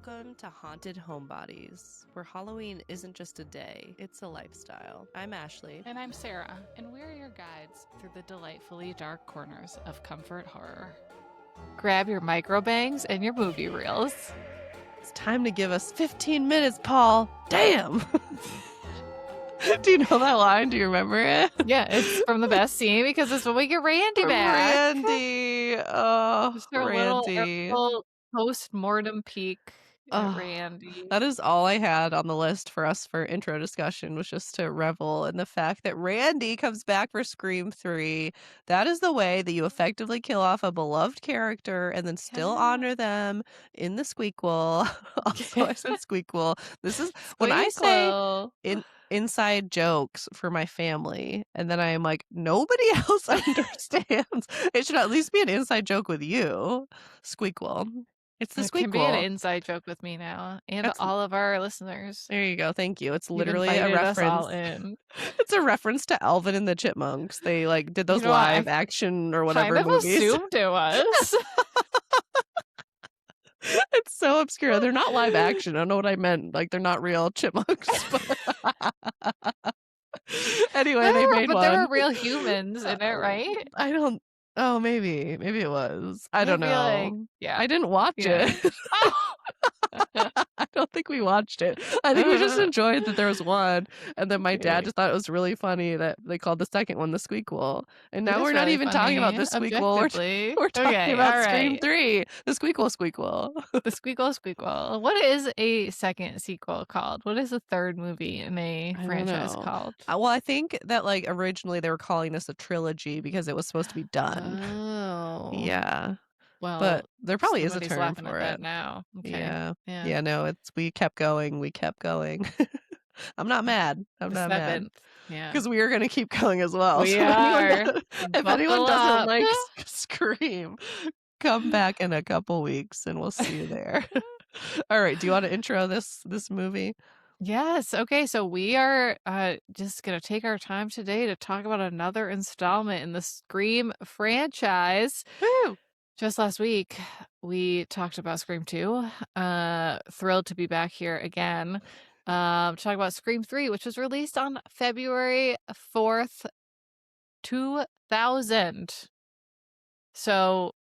Welcome to Haunted Homebodies, where Halloween isn't just a day, it's a lifestyle. I'm Ashley. And I'm Sarah, and we're your guides through the delightfully dark corners of comfort horror. Grab your micro bangs and your movie reels. It's time to give us 15 minutes, Paul. Damn! Do you know that line? Do you remember it? Yeah, it's from the best scene because it's when we get Randy back. Randy! Oh, Just our Randy. little post-mortem peek at Oh, Randy. that is all I had on the list for us for intro discussion, was just to revel in the fact that Randy comes back for Scream 3. That is the way that you effectively kill off a beloved character and then still honor them in the squeakquel. Also, I said squeakquel. This is when I say inside jokes for my family, and then I am like, nobody else understands. It should at least be an inside joke with you. Squeakquel. It's the It can be an squeakquel. inside joke with me now and all of our listeners. There you go. Thank you. It's You've literally a invited us all reference. in. It's a reference to Alvin and the Chipmunks. They like did those live action or whatever kind of movies. Assumed it was. It's so obscure. They're not live action. I don't know what I meant. Like, they're not real chipmunks. Anyway, they made one. But there were real humans in it, right? I don't. Oh, maybe it was. I don't know. Yeah, I didn't watch it. I don't think we watched it. I think we just enjoyed that there was one, and then my dad just thought it was really funny that they called the second one the squeakquel. And now we're not even talking about the squeakquel. We're talking about Scream 3, the squeakquel. The squeakquel. What is a second sequel called? What is the third movie in a franchise called? Well, I think that like originally they were calling this a trilogy because it was supposed to be done. Oh, yeah. Well, but there probably is a term for it now. Okay. Yeah. No, we kept going. I'm not mad. I'm not mad. Yeah, because we are going to keep going as well. We are. If anyone doesn't like Scream, come back in a couple weeks and we'll see you there. All right. Do you want to intro this movie? Yes. Okay. So we are just going to take our time today to talk about another installment in the Scream franchise. Woo! Just last week, we talked about Scream 2. Thrilled to be back here again to talk about Scream 3, which was released on February 4th, 2000. So,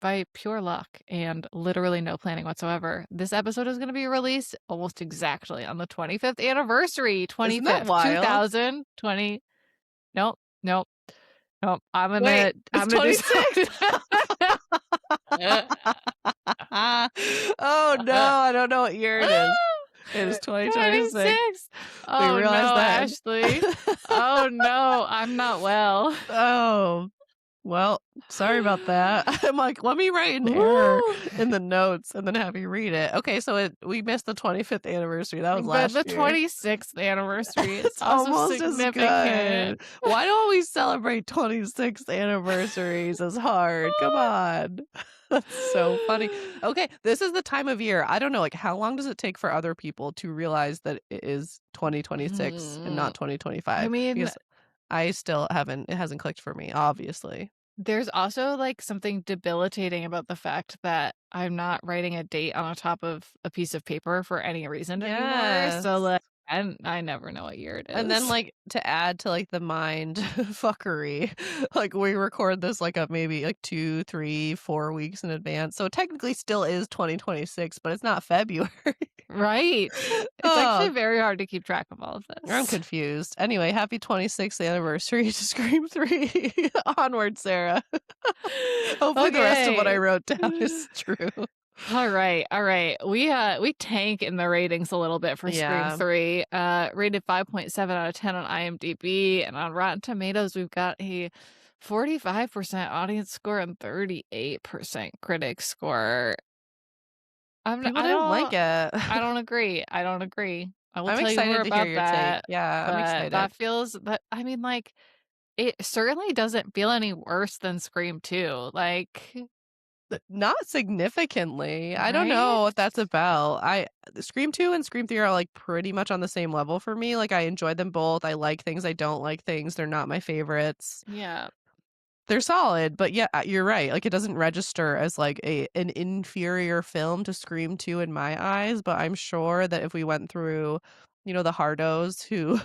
by pure luck and literally no planning whatsoever, this episode is going to be released almost exactly on the 25th anniversary. 25th, 2020. Nope. I'm gonna. I'm 26. Oh no, I don't know what year it is. It is 2026. Oh no, that. Ashley. Oh no, I'm not well. Oh. Well, sorry about that. I'm like, let me write an error in the notes and then have you read it. Okay, so we missed the 25th anniversary. That was last year. The 26th anniversary. It's almost significant. As good. Why don't we celebrate 26th anniversaries as hard? Come on. That's so funny. Okay, this is the time of year. I don't know, like, how long does it take for other people to realize that it is 2026 and not 2025? I mean, because I still haven't. It hasn't clicked for me, obviously. There's also like something debilitating about the fact that I'm not writing a date on top of a piece of paper for any reason anymore. So like, I never know what year it is. And then like to add to like the mind fuckery, like we record this like maybe like 2, 3, 4 weeks in advance. So it technically still is 2026, but it's not February. Right. It's actually very hard to keep track of all of this. I'm confused. Anyway, happy 26th anniversary to Scream 3. Onward, Sarah. Hopefully the rest of what I wrote down is true. All right. We tank in the ratings a little bit for Scream 3. Rated 5.7 out of 10 on IMDb, and on Rotten Tomatoes we've got a 45% audience score and 38% critic score. I don't like it. I don't agree. I will I'm tell excited you more to about hear your that. take. Yeah, I'm excited. That feels that. I mean, like, it certainly doesn't feel any worse than Scream 2. Like, not significantly. Right? I don't know what that's about. Scream 2 and Scream 3 are like pretty much on the same level for me. Like, I enjoy them both. I like things. I don't like things. They're not my favorites. Yeah. They're solid, but yeah, you're right, like, it doesn't register as, like, an inferior film to Scream 2 in my eyes, but I'm sure that if we went through, the hardos who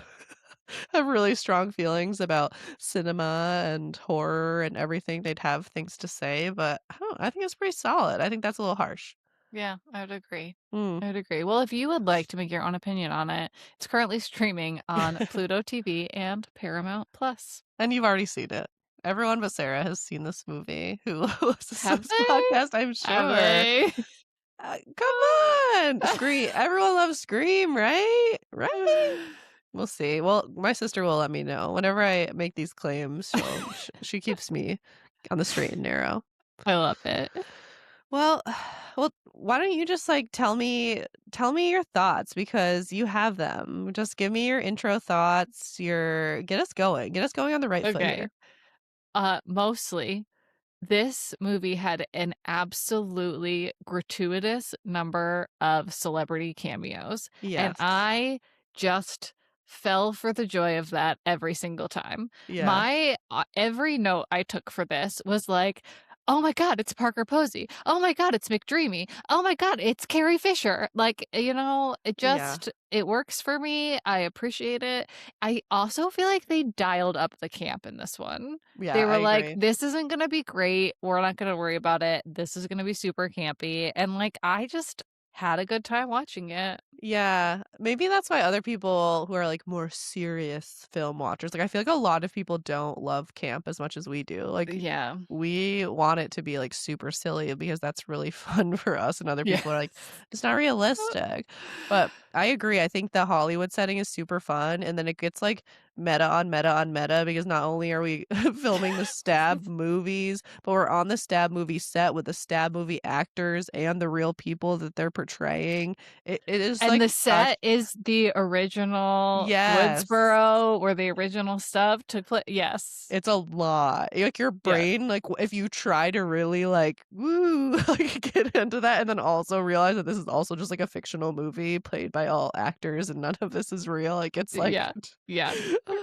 have really strong feelings about cinema and horror and everything, they'd have things to say, but I think it's pretty solid. I think that's a little harsh. Yeah, I would agree. Mm. I would agree. Well, if you would like to make your own opinion on it, it's currently streaming on Pluto TV and Paramount Plus. And you've already seen it. Everyone but Sarah has seen this movie who listens to Have this they? podcast, I'm Have sure. they? Come on! Scream, everyone loves Scream, right? Right? We'll see. Well, my sister will let me know. Whenever I make these claims, she keeps me on the straight and narrow. I love it. Well, well, why don't you just, like, tell me your thoughts because you have them. Just give me your intro thoughts, your get us going on the right foot Okay. here. Mostly this movie had an absolutely gratuitous number of celebrity cameos, and Yes. I just fell for the joy of that every single time. Yeah. My every note I took for this was like, "Oh my god, it's Parker Posey. Oh my god, it's McDreamy. Oh my god, it's Carrie Fisher." Like, Yeah. it works for me. I appreciate it. I also feel like they dialed up the camp in this one. Yeah, They I were like, agree. "This isn't gonna be great. We're not gonna worry about it. This is gonna be super campy." And, like, I just had a good time watching it. Yeah, maybe that's why other people who are, like, more serious film watchers, like, I feel like a lot of people don't love camp as much as we do, like, Yeah. we want it to be, like, super silly because that's really fun for us, and other people are like, Yes. "It's not realistic." But I agree, I think the Hollywood setting is super fun, and then it gets, like, meta on meta on meta because not only are we filming the stab movies, but we're on the stab movie set with the stab movie actors and the real people that they're portraying. It is, And like, the such set is the original Yes. Woodsboro where the original stuff took place. Yes. It's a lot. Like, your Yeah. brain, like, if you try to really, like, woo, like, get into that and then also realize that this is also just, like, a fictional movie played by all actors and none of this is real, like, it's, like, Yeah. Yeah.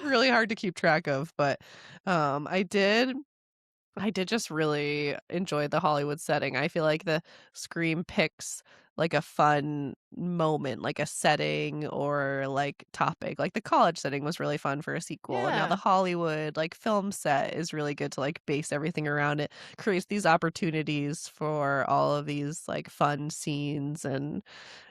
really hard to keep track of, but, I did just really enjoy the Hollywood setting. I feel like the Scream picks, like, a fun moment, like a setting or, like, topic. Like, the college setting was really fun for a sequel, and now the Yeah. Hollywood, like, film set is really good to, like, base everything around it. Creates these opportunities for all of these, like, fun scenes, and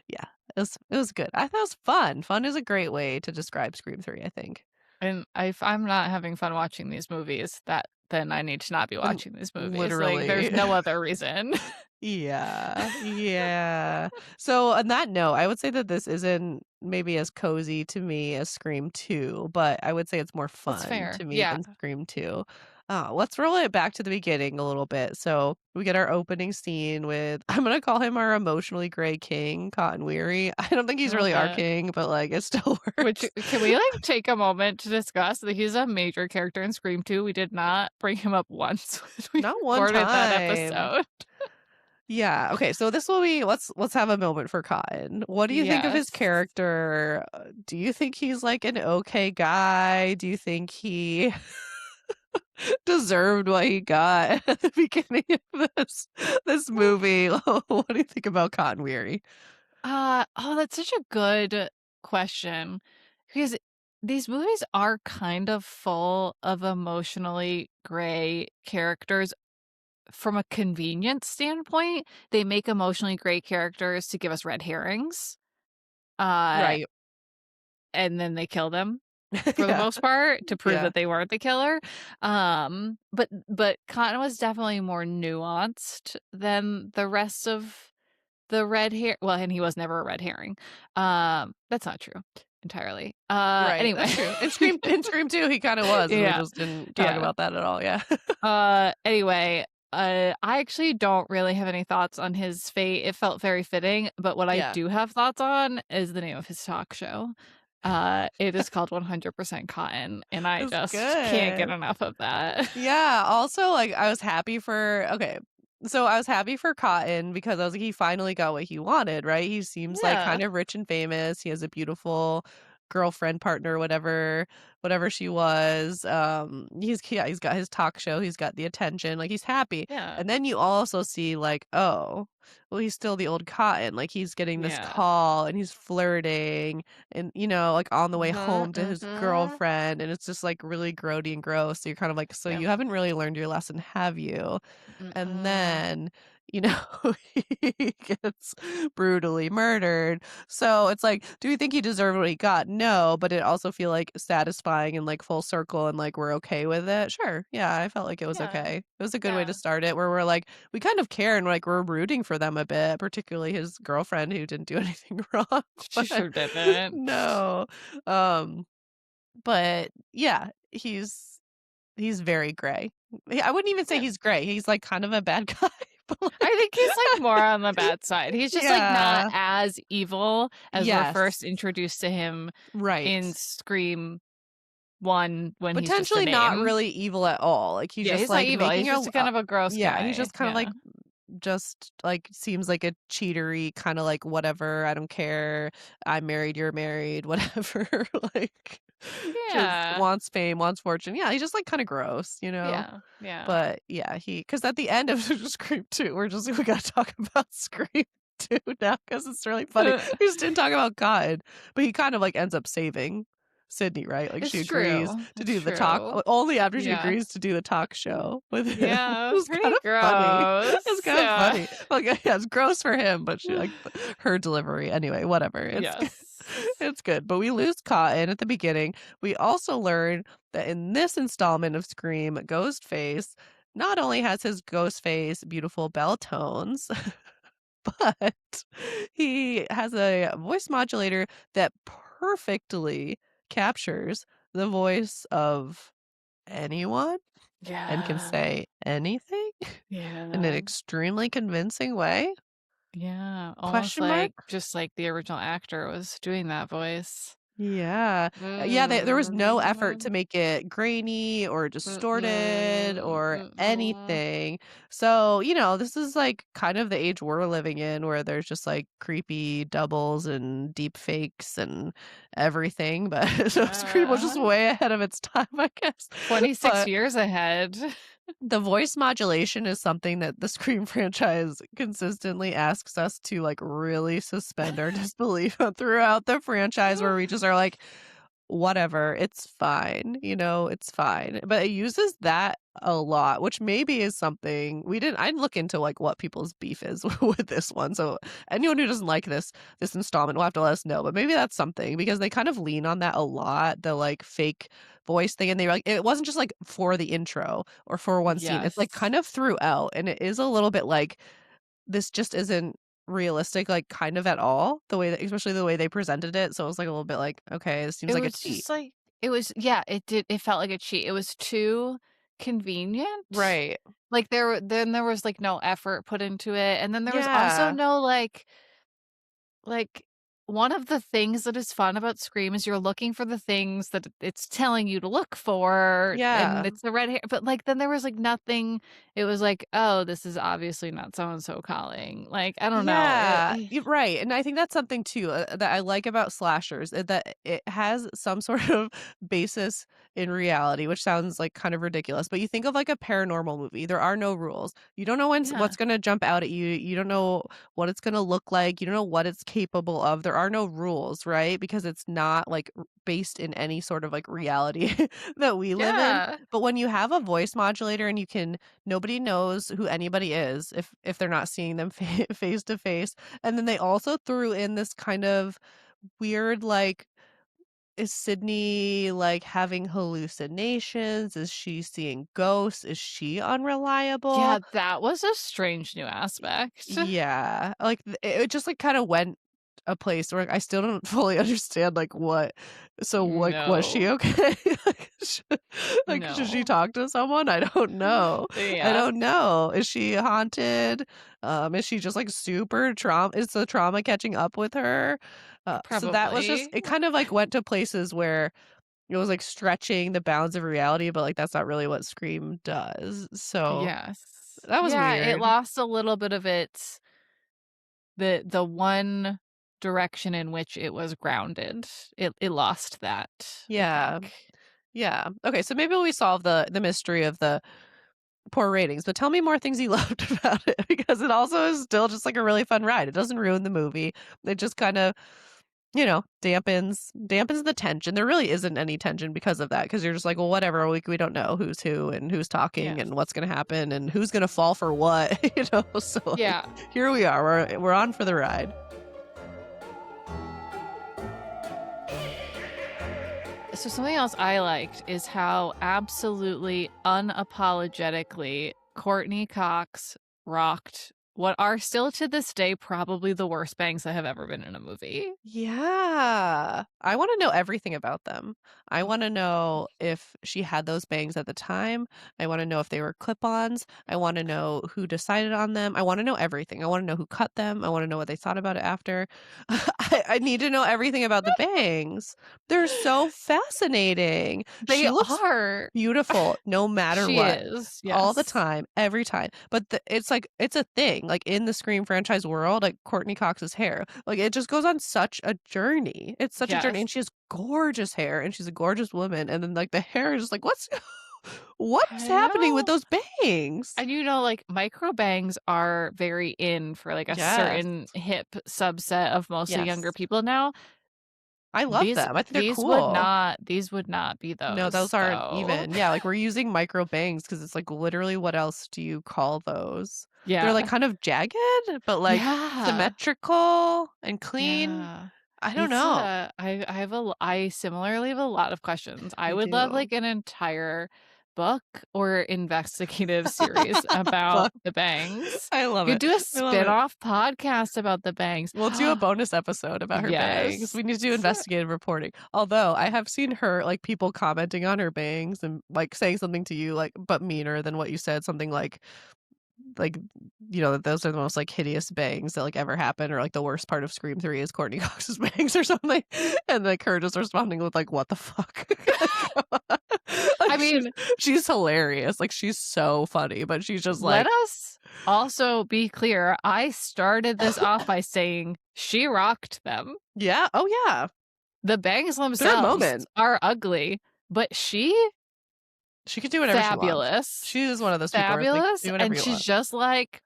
yeah, it was good. I thought it was fun. Fun is a great way to describe Scream 3, I think. And if I'm not having fun watching these movies, then I need to not be And watching these movies. Like, there's literally. no other reason. Yeah, yeah. So on that note, I would say that this isn't maybe as cozy to me as Scream 2, but I would say it's more That's fun fair. to me Yeah. than Scream 2. Let's roll it back to the beginning a little bit. So we get our opening scene with I'm gonna call him our emotionally gray king, Cotton Weary. I don't think I he's love really our it. king, but like it still Which works. can we, like, take a moment to discuss that he's a major character in Scream 2? We did not bring him up once when we Not one recorded that time. episode. Yeah, okay, so this will be let's have a moment for Cotton. What do you think of his Yes. character? Do you think he's, like, an okay guy? Do you think he deserved what he got at the beginning of this movie? What do you think about Cotton Weary? Oh, that's such a good question because these movies are kind of full of emotionally gray characters from a convenience standpoint. They make emotionally gray characters to give us red herrings, uh, Right. and then they kill them for the Yeah, most part to prove yeah, that they weren't the killer. But Cotton was definitely more nuanced than the rest of the red hair well, and he was never a red herring. That's not true entirely. right, Anyway. that's true. In Scream 2, he kinda was, and we Yeah, just didn't talk yeah. about that at all, yeah. Anyway, I actually don't really have any thoughts on his fate. It felt very fitting, but what I Yeah, do have thoughts on is the name of his talk show. It is called 100% Cotton, and I it's just can't get good. enough of that. Yeah, also, like, I was happy for okay, so I was happy for Cotton because I was like, he finally got what he wanted, right? He seems, like, Yeah. kind of rich and famous, he has a beautiful girlfriend, partner, whatever, whatever she was. Yeah, he's got his talk show, he's got the attention, like, he's happy. Yeah. And then you also see, like, oh, well, he's still the old Cotton, like, he's getting this Yeah. call, and he's flirting, and, like, on the way Mhm, home to his mhm. girlfriend, and it's just, like, really grody and gross, so you're kind of like, "So Yep. you haven't really learned your lesson, have you?" And Mm-mm. then, you know, he gets brutally murdered. So it's like, do we think he deserved what he got? No, but it also feel like satisfying and like full circle and like we're okay with it. Sure. Yeah, I felt like it was Yeah. okay. It was a good way to Yeah. start it where we're like, we kind of care and like we're rooting for them a bit, particularly his girlfriend who didn't do anything wrong. She But sure didn't. no. Um, but yeah, he's very gray. I wouldn't even say Yeah. he's gray. He's like kind of a bad guy, but I like think he's, like, more on the bad side. He's just, like, not yeah. as evil as we're Yes. first introduced to him in Right. Scream 1 when he's just a Potentially not name. really evil at all. Like he's Yeah, just he's not like evil, making he's a just a kind of a gross yeah, he's guy. just kind of like Yeah. just like seems like a cheatery kind of like whatever, I don't care. I'm married, you're married, whatever. Like just Yeah. wants fame, wants fortune. Yeah, he's just like kind of gross. Yeah. Yeah. But yeah, because at the end of Scream 2, we gotta talk about Scream 2 now because it's really funny. We just didn't talk about God, but he kind of like ends up saving Sydney, right? Like she It's agrees true, to it's do the talk true. only after she Yeah. agrees to do the talk show with him. Yeah, It was kind pretty of funny. It's gross. kind of Yeah. funny. Like yeah, it's gross for him, but she like her delivery anyway. Whatever. It's good. Yes. It's good. But we lose Cotton at the beginning. We also learn that in this installment of Scream, Ghostface not only has his Ghostface beautiful bell tones, but he has a voice modulator that perfectly captures the voice of anyone and can Yeah. say anything in an Yeah. extremely convincing way? Yeah, almost Question mark? like just like the original actor was doing that voice. Yeah. Yeah, there was no effort Mm. to make it grainy or distorted Mm-mm, or mm-mm. anything. So, this is like kind of the age we're living in where there's just like creepy doubles and deep fakes and everything. But so Scream was just Yeah. way ahead of its time, I guess. 26 But years ahead. the voice modulation is something that the Scream franchise consistently asks us to, like, really suspend our disbelief throughout the franchise where we just are like, "Whatever, it's fine," "It's fine." But it uses that a lot, which maybe is something I didn't look into, like, what people's beef is with this one, so anyone who doesn't like this installment will have to let us know, but maybe that's something because they kind of lean on that a lot, the, like, fake voice thing, and they were like it wasn't just, like, for the intro or for one scene, it's, like, Yes. kind of throughout, and it is a little bit like, this just isn't realistic, like, kind of at all, the way that especially the way they presented it, so it was, like, a little bit like, "Okay, this seems It like a was cheat." just like it was yeah, it felt like a cheat. It was too convenient. Right. Like, there was, like, no effort put into it, and then there was also Yeah. no, like, one of the things that is fun about Scream is you're looking for the things that it's telling you to look for, and Yeah. it's the red hair but, like, then there was, like, nothing it was like, "Oh, this is obviously not so and so calling." Like, I don't know, Yeah, you're right, and I think that's something too, that I like about slashers, that it has some sort of basis in reality, which sounds, like, kind of ridiculous, but you think of, like, a paranormal movie, there are no rules. You don't know Yeah. what's gonna jump out at you, you don't know what it's gonna look like, you don't know what it's capable of, there are no rules, right? Because it's not, like, based in any sort of, like, reality that we live in, Yeah. but when you have a voice modulator and you can nobody knows who anybody is if they're not seeing them face to face, and then they also threw in this kind of weird, like, is Sydney, like, having hallucinations? Is she seeing ghosts? Is she unreliable? Yeah, that was a strange new aspect. Yeah, like, it just, like, kinda went a place where I still don't fully understand, like, what so, like, was she No. okay? Should she No. talk to someone? I don't know. I Yeah, don't know. Is she haunted? Is she just, like, super is the trauma catching up with her? So that was just probably. it kind of, like, went to places where it was, like, stretching the bounds of reality, but, like, that's not really what Scream does, so Yes. that was Yeah, it weird. lost a little bit of its the one direction in which it was grounded. It lost that, I Yeah. think. Yeah. Okay, so maybe we solve the mystery of the poor ratings, but tell me more things you loved about it because it also is still just like a really fun ride. It doesn't ruin the movie. It just kind of, dampens the tension. There really isn't any tension because of that because you're just like, well, whatever. We don't know who's who and who's talking Yes. and what's going to happen and who's going to fall for what, So like, Yeah. here we are. We're on for the ride. So something else I liked is how absolutely unapologetically Courtney Cox rocked what are still to this day probably the worst bangs that have ever been in a movie. Yeah. I wanna know everything about them. I wanna know if she had those bangs at the time. I wanna know if they were clip-ons. I wanna know who decided on them. I wanna know everything. I wanna know who cut them. I wanna know what they thought about it after. I need to know everything about the bangs. They're so fascinating. They She looks are. beautiful no matter She what. is, All the yes. time, every time. But it's like it's a thing, like, in the Scream franchise world, like, Courtney Cox's hair, like, it just goes on such a journey. It's such a journey, Yes. and she has gorgeous hair, and she's a gorgeous woman, and then, like, the hair is just like, what's I happening with know. those bangs? And like micro bangs are very in for like a Yes. certain hip subset of mostly younger Yes. people now. I love These them. I think they're these would cool. not these would not be No, those those aren't though. even. Yeah, like, we're using micro bangs because it's, like, literally what else do you call those? They're, like, Yeah. kind of jagged, but, like, Yeah. symmetrical and clean. Yeah. I don't It's, know. I have I similarly have a lot of questions. I I would love, do. like, an entire book or investigative series about Fuck. the bangs. I love You could it. do a I love it. spin-off podcast about the bangs. We'll do a bonus episode about her bangs. Yes. We need to do investigative reporting. Although I have seen her like people commenting on her bangs and like saying something to you like but meaner than what you said, something like that those are the most like hideous bangs that like ever happened, or like the worst part of Scream 3 is Courtney Cox's bangs or something. And like her just responding with like, what the fuck? Like, I like mean, she's hilarious. Like she's so funny, but she's just let like us also be clear. I started this off by saying she rocked them. yeah, oh yeah. The bangs They're a themselves moment. are ugly, but She could do whatever she wants. fabulous, She is one of those people where it's like, fabulous, "Do whatever and you she's want." just like,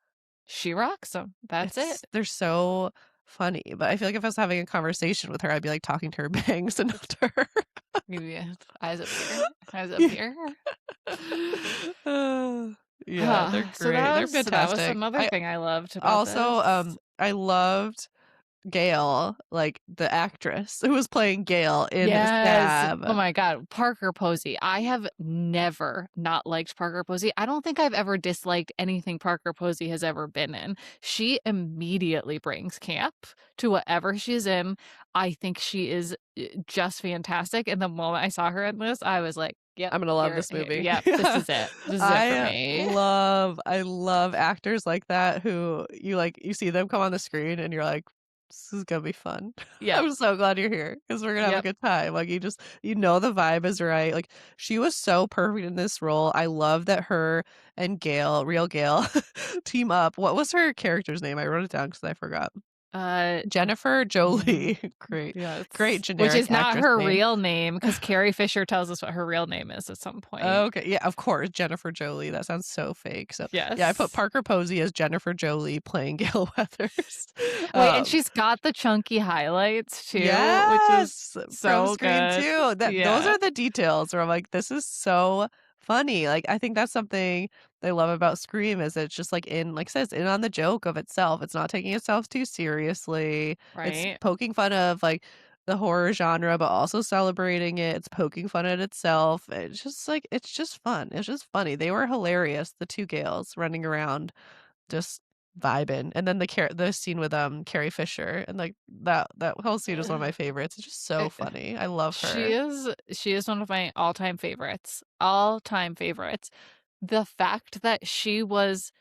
she rocks them. That's it. They're so funny, but I feel like if I was having a conversation with her, I'd be, like, talking to her bangs and not to her. Yeah, eyes up here, eyes up Yeah. here. Yeah, they're So great. They're that was fantastic. another I thing I loved about also, this. I loved Gail, like, the actress who was playing Gail in Yes. Oh Stab. my God. Parker Posey. I have never not liked Parker Posey. I don't think I've ever disliked anything Parker Posey has ever been in. She immediately brings camp to whatever she's in. I think she is just fantastic. And the moment I saw her in this, I was like, yep, I'm gonna love this movie. yep, this Yeah. is it. This is it for me. I love actors like that who you see them come on the screen and you're like, "This is gonna be fun." Yep. I'm so glad you're here because 'cause we're gonna have a Yep. good time. Like, the vibe is right. Like, she was so perfect in this role. I love that her and Gail, real Gail, team up. What was her character's name? I wrote it down because I forgot. Uh, Jennifer yeah. Jolie. Great. Yes. Great Which generic is not actress her name. real name because Carrie Fisher tells us what her real name is at some point. Okay, yeah, of course, Jennifer Jolie, that sounds so fake, so, yeah, I put Yes. Parker Posey as Jennifer Jolie playing Gale Weathers. Wait, and Um, she's got the chunky highlights too, which is yes, from so Scream good. 2, those Yeah. are the details where I'm like, "This is so funny," like, I think that's something they love about Scream is it's just, like, like I said, it's in on the joke of itself, it's not taking itself too seriously, it's Right. poking fun of, like, the horror genre, but also celebrating it, it's poking fun at itself, it's just fun, it's just funny, they were hilarious, the 2 Gales running around just vibing, and then the scene with, Carrie Fisher, and, like, that whole scene is one of my favorites, it's just so Uh, funny, I love she her. is she is one of my all-time favorites. All-time favorites. The fact that she was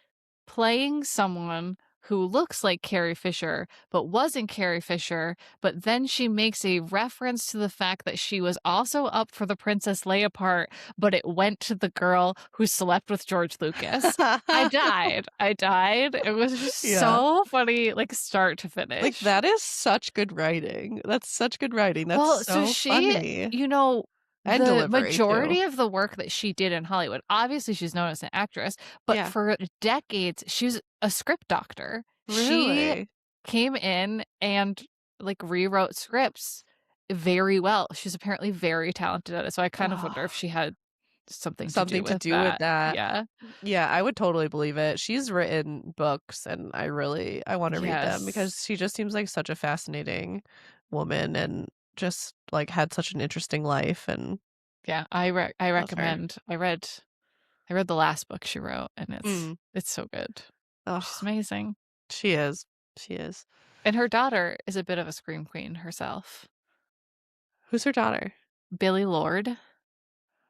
playing someone who looks like Carrie Fisher, but wasn't Carrie Fisher, but then she makes a reference to the fact that she was also up for the Princess Leia part, but it went to the girl who slept with George Lucas. I died. I died. It was just Yeah. so funny, like start to Like, finish. that is such good writing, that's such good writing, that's Well, so so she, funny. you know, and the delivery too. majority of the work that she did in Hollywood, obviously she's known as an actress, but Yeah. for decades, she's a script doctor. She Really? came in and, like, rewrote scripts very well. She's apparently very talented at it, so I kind of wonder if Oh, she had something to do something to with do with that. that. Yeah. Yeah, I would totally believe it. She's written books and I wanna read them Yes. because she just seems like such a fascinating woman and just, like, had such an interesting life and Yeah, I love her. recommend I read the last book she wrote, and Mm. it's so good. She's Oh, amazing. she is. She is. And her daughter is a bit of a scream queen herself. Who's her daughter? Billie Lourd,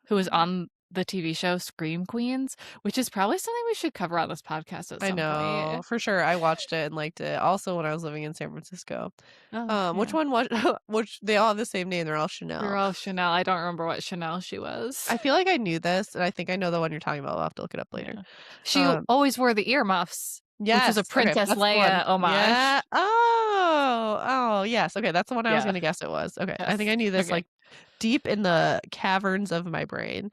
who was on the TV show Scream Queens, which is probably something we should cover on this podcast at I some know, point. for sure. I watched it and liked it. Also, when I was living in San Francisco. Oh, Which yeah. one was which they all have the same name, they're all Chanel. They're all Chanel. I don't remember what Chanel she was. I feel like I knew this, and I think I know the one you're talking about. I'll have to look it up later. Yeah. She Um, always wore the earmuffs, which was a yes, okay, Princess that's the one. Leia Yeah. homage. Oh, yes, okay, that's the one I was Yeah. gonna guess it was. Okay, I think Yes. I knew this, Okay. like, deep in the caverns of my brain.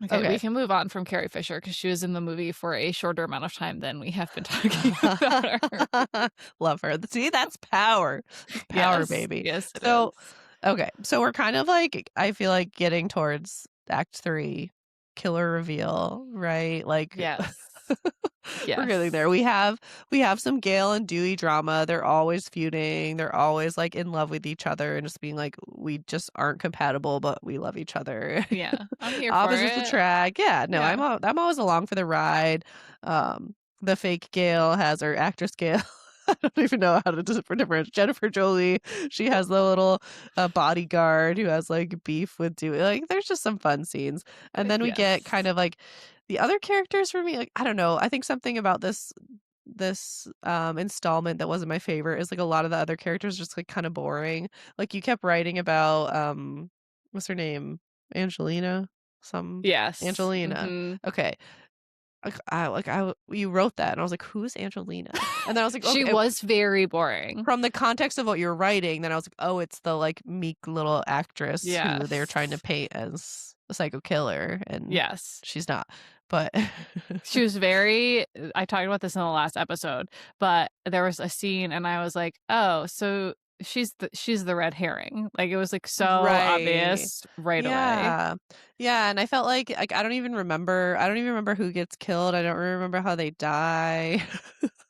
Okay, we Okay. can move on from Carrie Fisher because she was in the movie for a shorter amount of time than we have been talking about her. Love her. See, that's power. That's power, Yes. baby. Yes, it So, is. okay, so we're kind of like I feel like getting towards act 3, killer reveal, right? Like Yes. we're getting there. Yes. We have some Gale and Dewey drama. They're always feuding. They're always like in love with each other and just being like, we just aren't compatible, but we love each other. Yeah. I'm here for Opposites it. attract. Yeah, no, Yeah. I'm always along for the ride. The fake Gale has her actress Gale. I don't even know how to differentiate. Jennifer Jolie, she has the little bodyguard who has like beef with Dewey. Like, there's just some fun scenes, and then we get kind Yes. of like the other characters for me. Like, I don't know. I think something about this installment that wasn't my favorite is like a lot of the other characters just like kind of boring. Like you kept writing about what's her name? Angelina? Some Yes. Angelina. Mhm. Okay. You wrote that and I was like, "Who's Angelina?" And then I was like, She "Okay." was very boring. From the context of what you're writing, then I was like, "Oh, it's the like meek little actress who they're trying to Yes. paint as a psycho killer and Yes. she's not." But She was very I talked about this in the last episode, but there was a scene and I was like, "Oh, so she's the red herring." Like, it was, like, so right. obvious right away. Yeah. Yeah, and I felt like I don't even remember who gets killed, I don't remember how they die.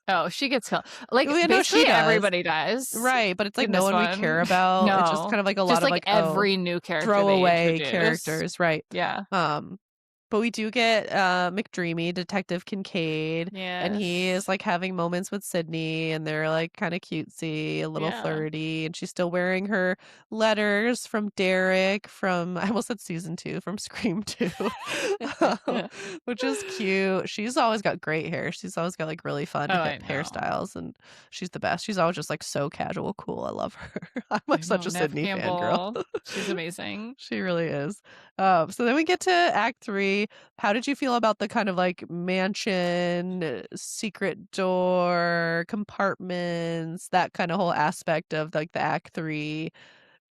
Oh, she gets killed. Like, Well, I know basically she does. everybody dies Right, but it's like in no this one we one. care about, it's just No. kind of like a Just, lot of like, like, oh, every new character they throwaway introduce. characters, right. Yeah. Um, but we do get, McDreamy, Detective Kincaid, and he is, Yes. like, having moments with Sydney, and they're, like, kinda cutesy, a little Yeah. flirty, and she's still wearing her letters from Derek from I almost said season 2, from Scream 2, um, which is cute. She's always got great hair. She's always got, like, really fun, Oh, hip I know. hairstyles, and she's the best. She's always just, like, so casual cool. I love her. I'm, I like, such know, a Nev Sydney fangirl. Campbell. She's amazing. She really is. So then we get to act 3. How did you feel about the kind of like mansion, secret door, compartments, that kind of whole aspect of like the act 3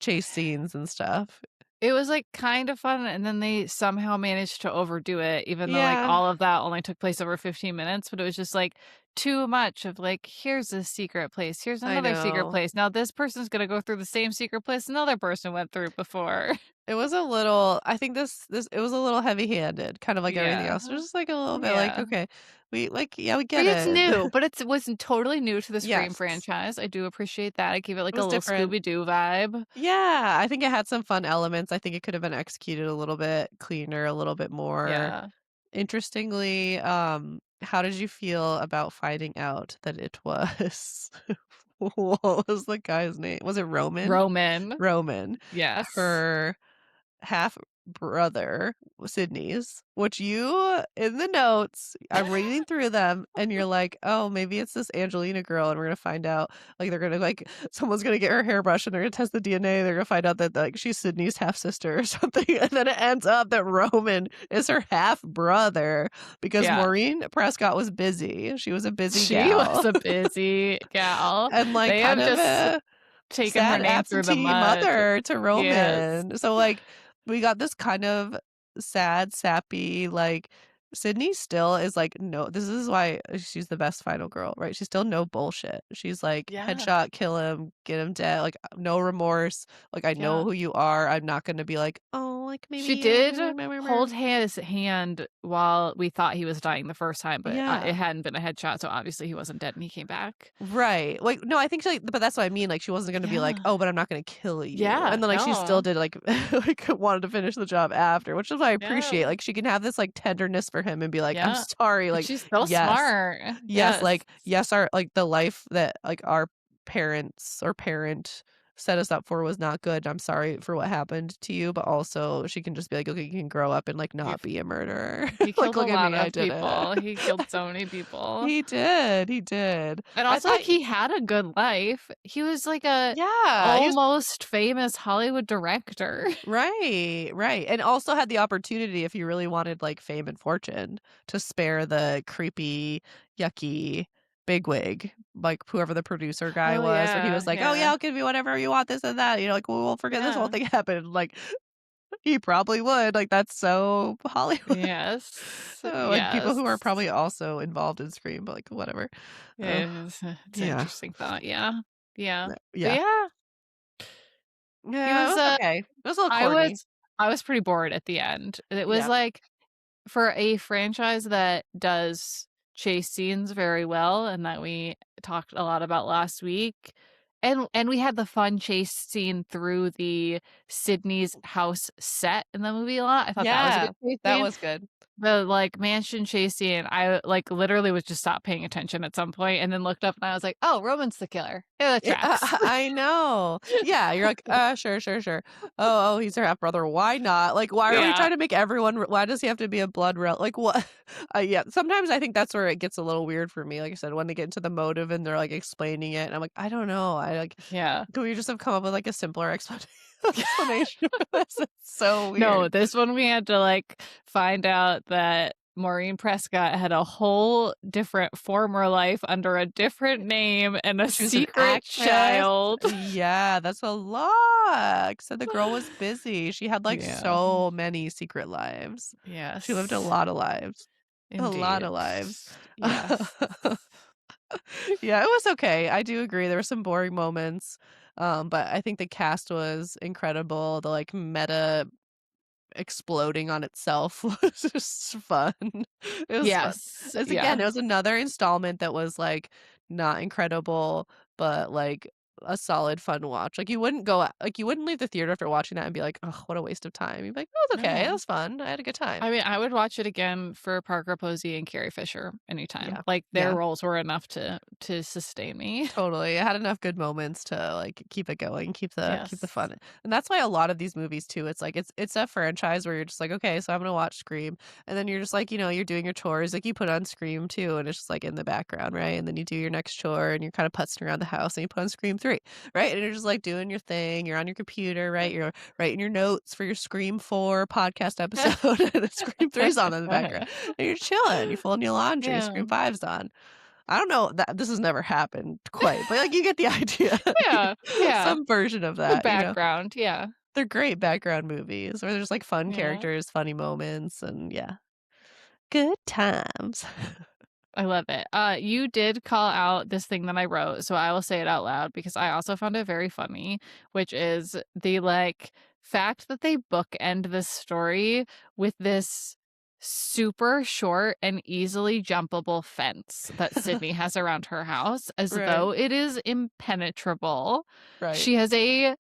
chase scenes and stuff? It was, like, kind of fun, and then they somehow managed to overdo it, even though, like, Yeah, all of that only took place over 15 minutes, but it was just, like, too much of, like, "Here's a secret place, here's I another secret know. place, now this person's gonna go through the same secret place another person went through before." It was a little I think this it was a little heavy-handed, kind of like everything else. It Yeah. was just like a little bit like, Yeah. okay, we like, yeah, we I get mean, it's it. new, but it wasn't totally new to the Scream Yes. franchise, I do appreciate that, it gave it, It like, a was little different. Scooby-Doo vibe. Yeah, I think it had some fun elements. I think it could have been executed a little bit cleaner, a little bit more Yeah. interestingly. How did you feel about finding out that it was what was the guy's name? Was it Roman? Roman. Roman. Yes. Her half brother, Sidney's, which you in the notes, I'm reading through them and you're like, "Oh, maybe it's this Angelina girl," and we're gonna find out, like, they're gonna, like someone's gonna get her hairbrush and they're gonna test the DNA, they're gonna find out that, like, she's Sydney's half sister or something, and then it ends up that Roman is her half brother because Yeah. Maureen Prescott was busy. She was a busy She was gal a busy gal. and, like, They kind have of just a taken her sad name through the absentee mud. mother to Yes. Roman. So, like, we got this kind of sad, sappy, like, Sydney still is like, no, this is why she's the best final girl, right? She's still no bullshit. She's like, Yeah. headshot, kill him, get him dead, like, no remorse. Like, I know Yeah. who you are. I'm not gonna be like, oh, like She maybe. did hold his hand while we thought he was dying the first time, but, it Yeah. hadn't been a headshot, so obviously he wasn't dead and he came back. Right. Like, no, I think she, like, but that's what I mean. Like, she wasn't gonna be like, Yeah. oh, but I'm not gonna kill you. Yeah, And then like she still no. did like like wanted to finish the job after, which is what I appreciate. Yeah. Like she can have this like tenderness for him and be like, I'm Yeah. sorry, And like, she's so yes. smart. Yes, Yes. like, yes, our like, the life that, like, our parents or parent set us up for was not good. I'm sorry for what happened to you, but also she can just be like, "Okay, you can grow up and, like, not You've be a murderer." He Like, killed a "Look at lot me, I of did it." people. He killed so many people. He did, he did. And I also, thought like, he had a good life. He was like a yeah, he was almost famous Hollywood director. right, right, and also had the opportunity if he really wanted, like, fame and fortune to spare the creepy, yucky bigwig, like, whoever the producer guy Oh, was, where he yeah, was like, "Oh, yeah, yeah, I'll give you whatever you want, this and that," you know, like, "We won't forget this whole yeah. thing happened," like, he probably would, like, that's so Hollywood. Yes, Like, people yes. who are probably also involved in Scream, but, like, whatever. Ugh, It's an yeah, interesting thought, yeah. Yeah. But yeah. yeah, he Yeah, it was, was okay. It was a little I corny. was I was pretty bored at the end. It was Yeah. like for a franchise that does chase scenes very well and that we talked a lot about last week, and we had the fun chase scene through the Sydney's house set in the movie a lot. I thought that was a Yeah, good chase that scene. was good. The, like, mansion chase scene, I, like, literally was just stopped paying attention at some point and then looked up and I was like, "Oh, Roman's the killer. Yeah, that Yeah, tracks." I know. Yeah, you're like, sure, sure, sure. Oh, he's her half brother. Why not? Like, why are we Yeah. trying to make everyone why does he have to be a blood like, what?" Yeah, sometimes I think that's where it gets a little weird for me, like I said, when they get into the motive and they're, like, explaining it, and I'm like, "I don't know." I, like Yeah. could we just have come up with, like, a simpler explanation for this? It's so No, weird. this one we had to, like, find out that Maureen Prescott had a whole different former life under a different name and a She was an secret actress. child. Yeah, that's a lot. So the girl was busy. She had, like, Yeah. so many secret lives. She lived a Yes. lot of lives. A lot of Indeed. lives. Yes. Yeah, it was okay. I do agree, there were some boring moments, but I think the cast was incredible. The, like, meta exploding on itself was just fun. It was fun. Yes. It's again, Yeah. it was another installment that was, like, not incredible, but, like, a solid fun watch. Like, you wouldn't go like, you wouldn't leave the theater after watching that and be like, "Oh, what a waste of time." You'd be like, "Oh, it's okay. It No. was fun. I had a good time." I mean, I would watch it again for Parker Posey and Carrie Fisher anytime. Yeah. Like, their Yeah. roles were enough to sustain me. Totally. It had enough good moments to, like, keep it going, keep the Yes. fun. And that's why a lot of these movies too, it's like it's a franchise where you're just like, "Okay, so I'm gonna watch Scream." And then you're just like, you're doing your chores, like, you put on Scream too, and it's just, like, in the background, right? And then you do your next chore, and you're kinda putzing around the house, and you put on Scream 3, right? And you're just, like, doing your thing, you're on your computer, right? You're writing your notes for your Scream 4 podcast episode, and then Scream 3's on in the background. And you're chilling, you're folding your laundry, Yeah. Scream 5's on. I don't know that this has never happened quite, but, like, you get the idea. Yeah, yeah. Some version of The that. background, yeah. They're great background movies where there's, like, fun Yeah. characters, funny moments, and yeah. Good times. I love it. You did call out this thing that I wrote, so I will say it out loud because I also found it very funny, which is the, like, fact that they bookend this story with this super short and easily jumpable fence that Sydney has around her house as Right, though it is impenetrable. right. She has a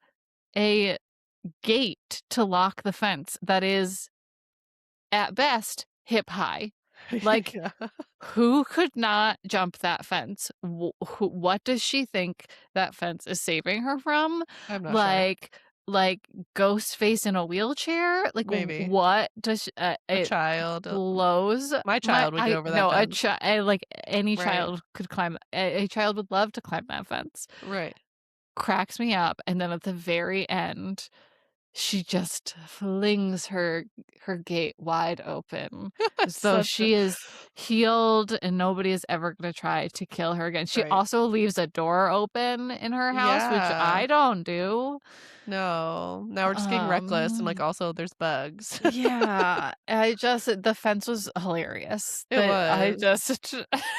gate to lock the fence that is, at best, hip high. Like, Yeah. who could not jump that fence? What does she think that fence is saving her from? I'm not sure. Like Ghostface in a wheelchair? Like, Maybe. what does A it child, blows my my child would get I over that no, fence. like, any Right, child could climb a child would love to climb that fence. right. Cracks me up, and then at the very end, she just flings her gate wide open as though Such a she is healed and nobody is ever gonna try to kill her again. She right. also leaves a door open in her house, which Yeah. I don't do. No. Now we're just getting reckless and, like, also there's bugs. Yeah, the fence was hilarious. It That I was. just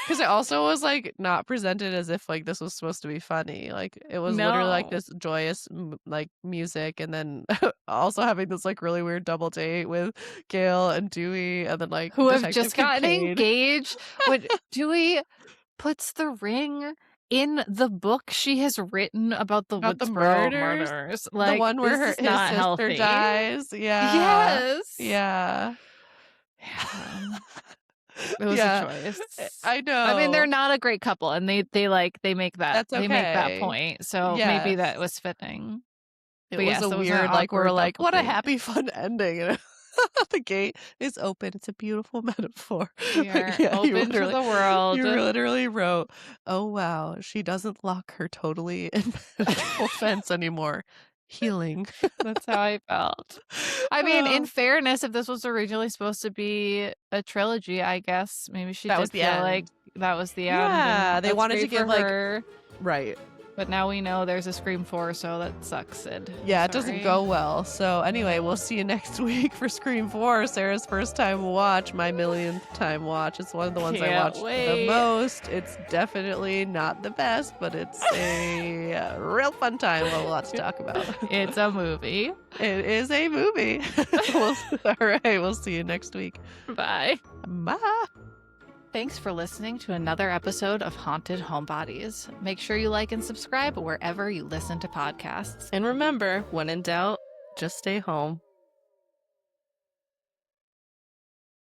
'Cause it also was, like, not presented as if, like, this was supposed to be funny, like, it was literally, like, No. this joyous, like, music, and then also having this, like, really weird double date with Gail and Dewey, and then, like, Who have Detective just gotten Kincaid. engaged when Dewey puts the ring in the book she has written about the About the Woodsboro murders? murders. The Like, one where this her is his not sister healthy. dies? Yeah. Yes. Yeah. Yeah. It was a Yeah. choice. I I mean, they're know. not a great couple, and That's they make that okay. point, so maybe Yes. that was fitting. It But was yes, a it was an weird, like, we were awkward like, double "What a date. happy, fun ending," and the gate is open. It's a beautiful metaphor. We But are yeah, open to the world. you literally wrote, "Oh, wow, she doesn't lock her totally impenetrable fence anymore. Healing." That's how I felt. I mean, in Oh, fairness, if this was originally supposed to be a trilogy, I guess maybe she that was did the feel like end. that was the end, Yeah, and they that's wanted to great for give, like her. right. But now we know there's a Scream 4, so that sucks, Sid. Yeah, it doesn't Sorry. go well. So anyway, we'll see you next week for Scream 4, Sarah's first time watch, my millionth time watch. It's one of the ones I Can't watch the wait. most. It's definitely not the best, but it's a real fun time. We'll have a lot to talk about. It's a movie. It is a movie. All right, we'll see you next week. Bye. Bye. Thanks for listening to another episode of Haunted Homebodies. Make sure you like and subscribe wherever you listen to podcasts. And remember, when in doubt, just stay home.